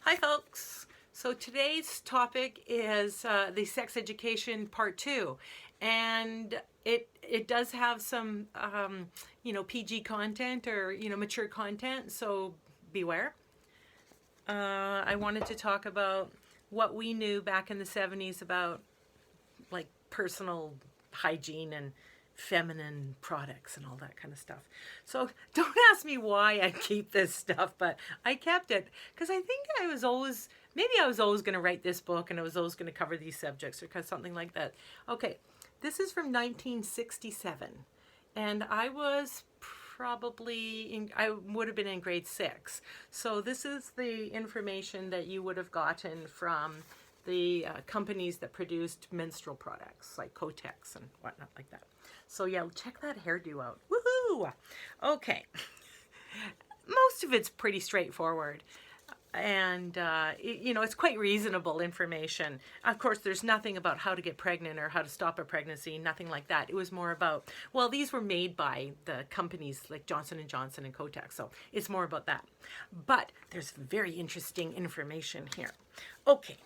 Hi folks. So today's topic is the sex education part 2, and it does have some PG content or mature content, so beware. I wanted to talk about what we knew back in the 70s about like personal hygiene and feminine products and all that kind of stuff. So don't ask me why I keep this stuff, but I kept it because I think maybe I was always going to write this book and I was always going to cover these subjects or something like that. Okay, this is from 1967, and I was I would have been in grade 6. So this is the information that you would have gotten from the companies that produced menstrual products like Kotex and whatnot like that. So yeah, check that hairdo out. Woohoo! Okay. Most of it's pretty straightforward. And, it's quite reasonable information. Of course, there's nothing about how to get pregnant or how to stop a pregnancy, nothing like that. It was more about, well, these were made by the companies like Johnson & Johnson and Kotex, so it's more about that. But there's very interesting information here. Okay.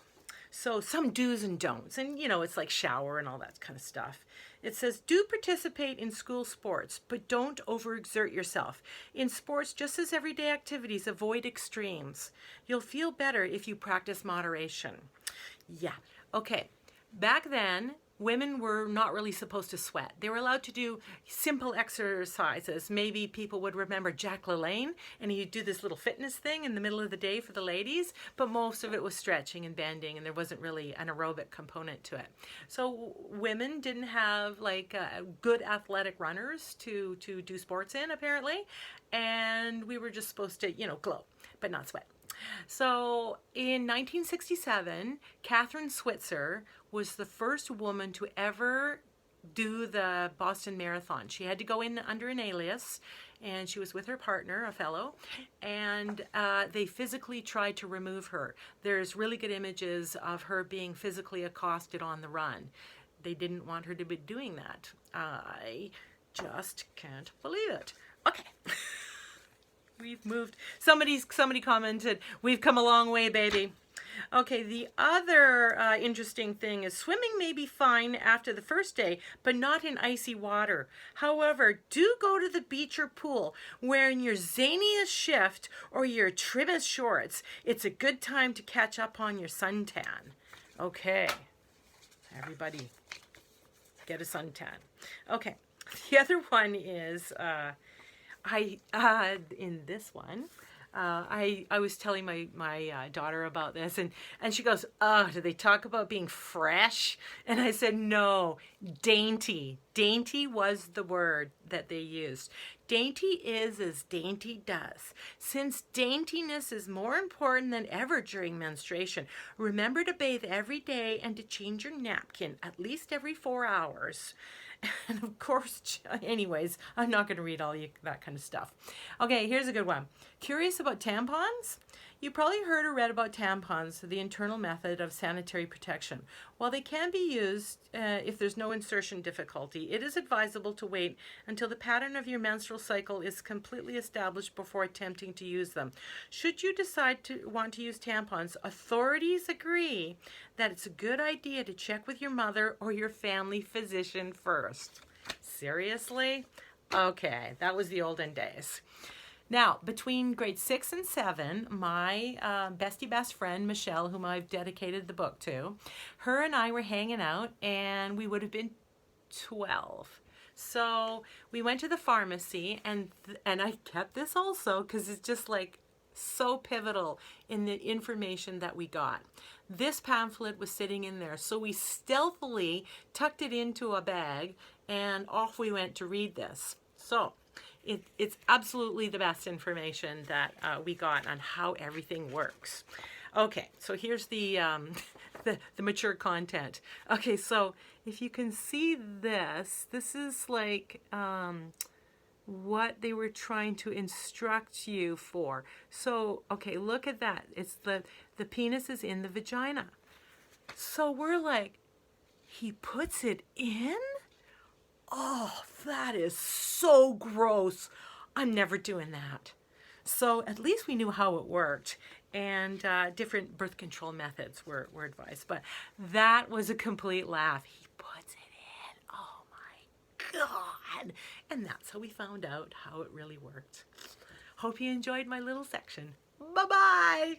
So some do's and don'ts, and it's like shower and all that kind of stuff. It says, do participate in school sports, but don't overexert yourself. In sports, just as everyday activities, avoid extremes. You'll feel better if you practice moderation. Yeah, okay. Back then, women were not really supposed to sweat. They were allowed to do simple exercises. Maybe people would remember Jack LaLanne, and he'd do this little fitness thing in the middle of the day for the ladies, but most of it was stretching and bending, and there wasn't really an aerobic component to it. So women didn't have like good athletic runners to do sports in, apparently, and we were just supposed to, glow, but not sweat. So in 1967, Catherine Switzer was the first woman to ever do the Boston Marathon. She had to go in under an alias, and she was with her partner, a fellow, and they physically tried to remove her. There's really good images of her being physically accosted on the run. They didn't want her to be doing that. I just can't believe it. Okay. We've moved. Somebody commented, we've come a long way, baby. Okay, the other interesting thing is swimming may be fine after the first day, but not in icy water. However, do go to the beach or pool wearing your zaniest shift or your trimmest shorts. It's a good time to catch up on your suntan. Okay, everybody get a suntan. Okay, the other one is... in this one, I was telling my daughter about this, and she goes, "Oh, do they talk about being fresh?" And I said, "No, dainty. Dainty was the word that they used. Dainty is as dainty does. Since daintiness is more important than ever during menstruation, remember to bathe every day and to change your napkin at least every 4 hours." And of course, anyways, I'm not going to read all that kind of stuff. Okay, here's a good one. Curious about tampons? You probably heard or read about tampons, the internal method of sanitary protection. While they can be used if there's no insertion difficulty, it is advisable to wait until the pattern of your menstrual cycle is completely established before attempting to use them. Should you decide to want to use tampons, authorities agree that it's a good idea to check with your mother or your family physician first. Seriously? Okay, that was the olden days. Now, between grade 6 and 7, my bestie best friend, Michelle, whom I've dedicated the book to, her and I were hanging out, and we would have been 12. So we went to the pharmacy, and I kept this also because it's just like so pivotal in the information that we got. This pamphlet was sitting in there, so we stealthily tucked it into a bag, and off we went to read this. So it's absolutely the best information that we got on how everything works. Okay, so here's the mature content. Okay, so if you can see this is like what they were trying to instruct you for. So, okay, look at that. It's the penis is in the vagina. So we're like, he puts it in? Oh, that is so gross. I'm never doing that. So at least we knew how it worked, and different birth control methods were advised. But that was a complete laugh. He puts it in. Oh my God. And that's how we found out how it really worked. Hope you enjoyed my little section. Bye-bye.